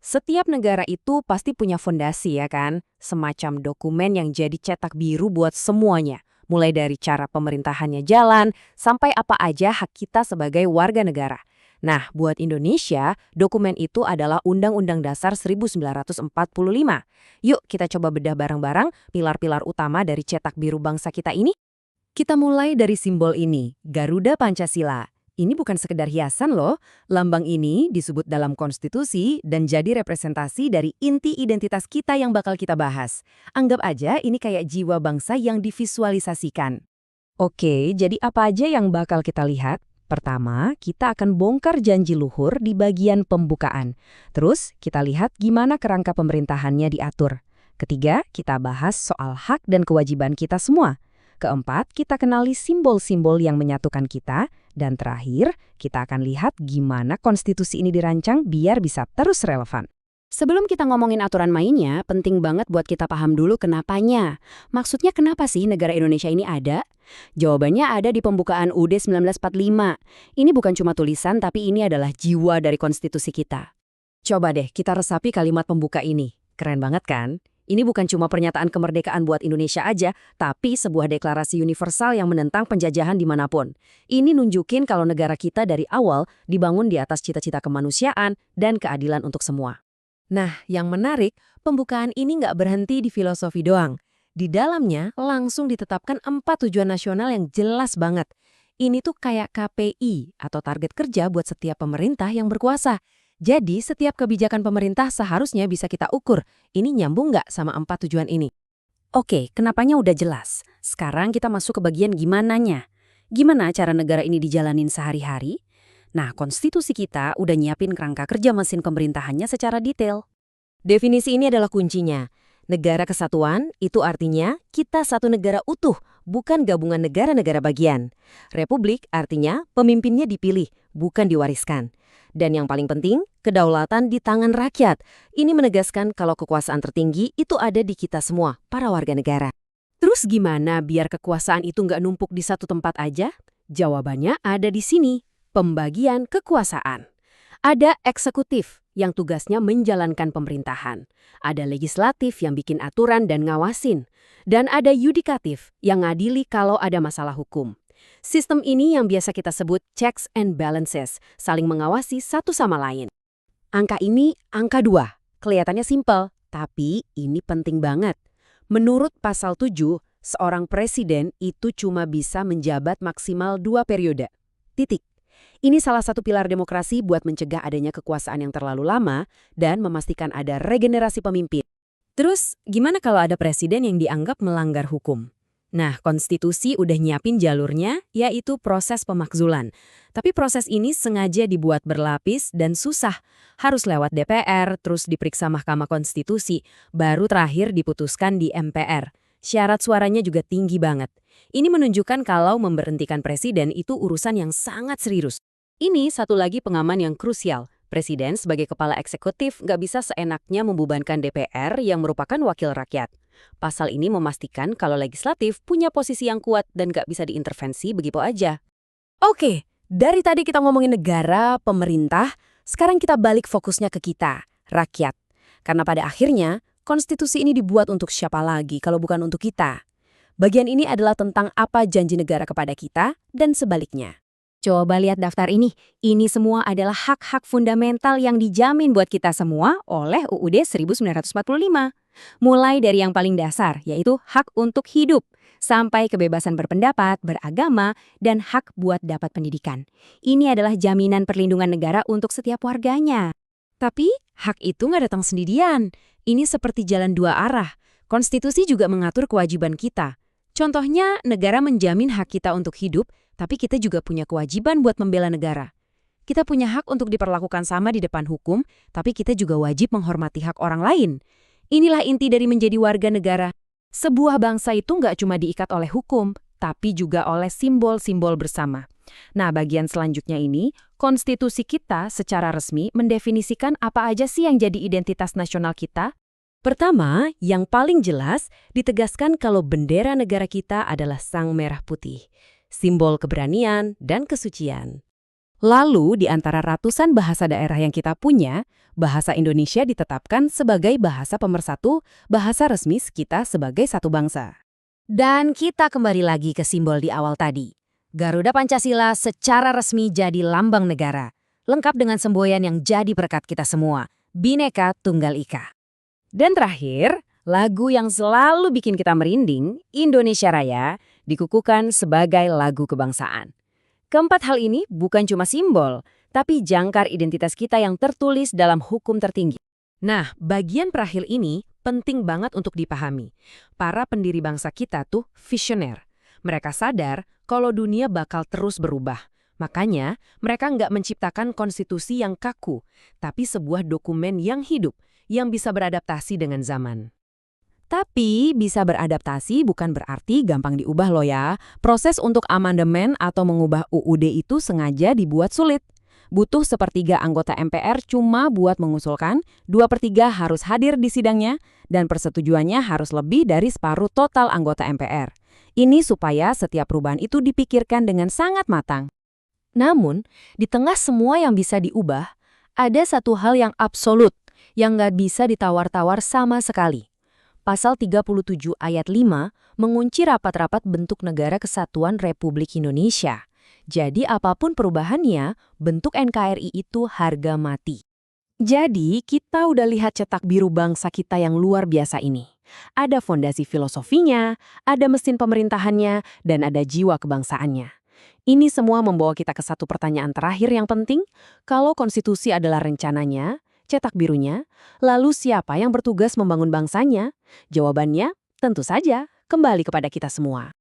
Setiap negara itu pasti punya fondasi ya kan? Semacam dokumen yang jadi cetak biru buat semuanya. Mulai dari cara pemerintahannya jalan, sampai apa aja hak kita sebagai warga negara. Nah, buat Indonesia, dokumen itu adalah Undang-Undang Dasar 1945. Yuk kita coba bedah bareng-bareng pilar-pilar utama dari cetak biru bangsa kita ini. Kita mulai dari simbol ini, Garuda Pancasila. Ini bukan sekedar hiasan loh. Lambang ini disebut dalam konstitusi dan jadi representasi dari inti identitas kita yang bakal kita bahas. Anggap aja ini kayak jiwa bangsa yang divisualisasikan. Oke, jadi apa aja yang bakal kita lihat? Pertama, kita akan bongkar janji luhur di bagian pembukaan. Terus, kita lihat gimana kerangka pemerintahannya diatur. Ketiga, kita bahas soal hak dan kewajiban kita semua. Keempat, kita kenali simbol-simbol yang menyatukan kita. Dan terakhir, kita akan lihat gimana konstitusi ini dirancang biar bisa terus relevan. Sebelum kita ngomongin aturan mainnya, penting banget buat kita paham dulu kenapanya. Maksudnya kenapa sih negara Indonesia ini ada? Jawabannya ada di pembukaan UUD 1945. Ini bukan cuma tulisan, tapi ini adalah jiwa dari konstitusi kita. Coba deh kita resapi kalimat pembuka ini. Keren banget kan? Ini bukan cuma pernyataan kemerdekaan buat Indonesia aja, tapi sebuah deklarasi universal yang menentang penjajahan dimanapun. Ini nunjukin kalau negara kita dari awal dibangun di atas cita-cita kemanusiaan dan keadilan untuk semua. Nah, yang menarik, pembukaan ini nggak berhenti di filosofi doang. Di dalamnya langsung ditetapkan 4 tujuan nasional yang jelas banget. Ini tuh kayak KPI atau target kerja buat setiap pemerintah yang berkuasa. Jadi, setiap kebijakan pemerintah seharusnya bisa kita ukur, ini nyambung nggak sama 4 tujuan ini? Oke, kenapanya udah jelas. Sekarang kita masuk ke bagian gimananya. Gimana cara negara ini dijalanin sehari-hari? Nah, konstitusi kita udah nyiapin kerangka kerja mesin pemerintahannya secara detail. Definisi ini adalah kuncinya. Negara kesatuan itu artinya kita satu negara utuh, bukan gabungan negara-negara bagian. Republik artinya pemimpinnya dipilih, bukan diwariskan. Dan yang paling penting, kedaulatan di tangan rakyat. Ini menegaskan kalau kekuasaan tertinggi itu ada di kita semua, para warga negara. Terus gimana biar kekuasaan itu nggak numpuk di satu tempat aja? Jawabannya ada di sini, pembagian kekuasaan. Ada eksekutif yang tugasnya menjalankan pemerintahan. Ada legislatif yang bikin aturan dan ngawasin. Dan ada yudikatif yang ngadili kalau ada masalah hukum. Sistem ini yang biasa kita sebut checks and balances, saling mengawasi satu sama lain. Angka ini angka 2, kelihatannya simpel, tapi ini penting banget. Menurut pasal 7, seorang presiden itu cuma bisa menjabat maksimal 2 periode. Titik. Ini salah satu pilar demokrasi buat mencegah adanya kekuasaan yang terlalu lama dan memastikan ada regenerasi pemimpin. Terus, gimana kalau ada presiden yang dianggap melanggar hukum? Nah, konstitusi udah nyiapin jalurnya, yaitu proses pemakzulan. Tapi proses ini sengaja dibuat berlapis dan susah. Harus lewat DPR, terus diperiksa Mahkamah Konstitusi, baru terakhir diputuskan di MPR. Syarat suaranya juga tinggi banget. Ini menunjukkan kalau memberhentikan presiden itu urusan yang sangat serius. Ini satu lagi pengaman yang krusial. Presiden sebagai kepala eksekutif nggak bisa seenaknya membebankan DPR yang merupakan wakil rakyat. Pasal ini memastikan kalau legislatif punya posisi yang kuat dan gak bisa diintervensi begitu aja. Oke, dari tadi kita ngomongin negara, pemerintah, sekarang kita balik fokusnya ke kita, rakyat. Karena pada akhirnya, konstitusi ini dibuat untuk siapa lagi kalau bukan untuk kita. Bagian ini adalah tentang apa janji negara kepada kita dan sebaliknya. Coba lihat daftar ini semua adalah hak-hak fundamental yang dijamin buat kita semua oleh UUD 1945. Mulai dari yang paling dasar, yaitu hak untuk hidup, sampai kebebasan berpendapat, beragama, dan hak buat dapat pendidikan. Ini adalah jaminan perlindungan negara untuk setiap warganya. Tapi, hak itu nggak datang sendirian. Ini seperti jalan 2 arah. Konstitusi juga mengatur kewajiban kita. Contohnya, negara menjamin hak kita untuk hidup, tapi kita juga punya kewajiban buat membela negara. Kita punya hak untuk diperlakukan sama di depan hukum, tapi kita juga wajib menghormati hak orang lain. Inilah inti dari menjadi warga negara. Sebuah bangsa itu nggak cuma diikat oleh hukum, tapi juga oleh simbol-simbol bersama. Nah, bagian selanjutnya ini, konstitusi kita secara resmi mendefinisikan apa aja sih yang jadi identitas nasional kita. Pertama, yang paling jelas, ditegaskan kalau bendera negara kita adalah sang merah putih, simbol keberanian dan kesucian. Lalu, di antara ratusan bahasa daerah yang kita punya, bahasa Indonesia ditetapkan sebagai bahasa pemersatu, bahasa resmi kita sebagai satu bangsa. Dan kita kembali lagi ke simbol di awal tadi. Garuda Pancasila secara resmi jadi lambang negara, lengkap dengan semboyan yang jadi berkat kita semua, Bhinneka Tunggal Ika. Dan terakhir, lagu yang selalu bikin kita merinding, Indonesia Raya, dikukuhkan sebagai lagu kebangsaan. Keempat hal ini bukan cuma simbol, tapi jangkar identitas kita yang tertulis dalam hukum tertinggi. Nah, bagian perakhir ini penting banget untuk dipahami. Para pendiri bangsa kita tuh visioner. Mereka sadar kalau dunia bakal terus berubah. Makanya, mereka nggak menciptakan konstitusi yang kaku, tapi sebuah dokumen yang hidup, yang bisa beradaptasi dengan zaman. Tapi bisa beradaptasi bukan berarti gampang diubah loh ya. Proses untuk amandemen atau mengubah UUD itu sengaja dibuat sulit. Butuh sepertiga anggota MPR cuma buat mengusulkan, 2/3 harus hadir di sidangnya, dan persetujuannya harus lebih dari separuh total anggota MPR. Ini supaya setiap perubahan itu dipikirkan dengan sangat matang. Namun, di tengah semua yang bisa diubah, ada satu hal yang absolut, yang nggak bisa ditawar-tawar sama sekali. Pasal 37 ayat 5 mengunci rapat-rapat bentuk negara kesatuan Republik Indonesia. Jadi apapun perubahannya, bentuk NKRI itu harga mati. Jadi kita udah lihat cetak biru bangsa kita yang luar biasa ini. Ada fondasi filosofinya, ada mesin pemerintahannya, dan ada jiwa kebangsaannya. Ini semua membawa kita ke satu pertanyaan terakhir yang penting. Kalau konstitusi adalah rencananya, cetak birunya, lalu siapa yang bertugas membangun bangsanya? Jawabannya, tentu saja, kembali kepada kita semua.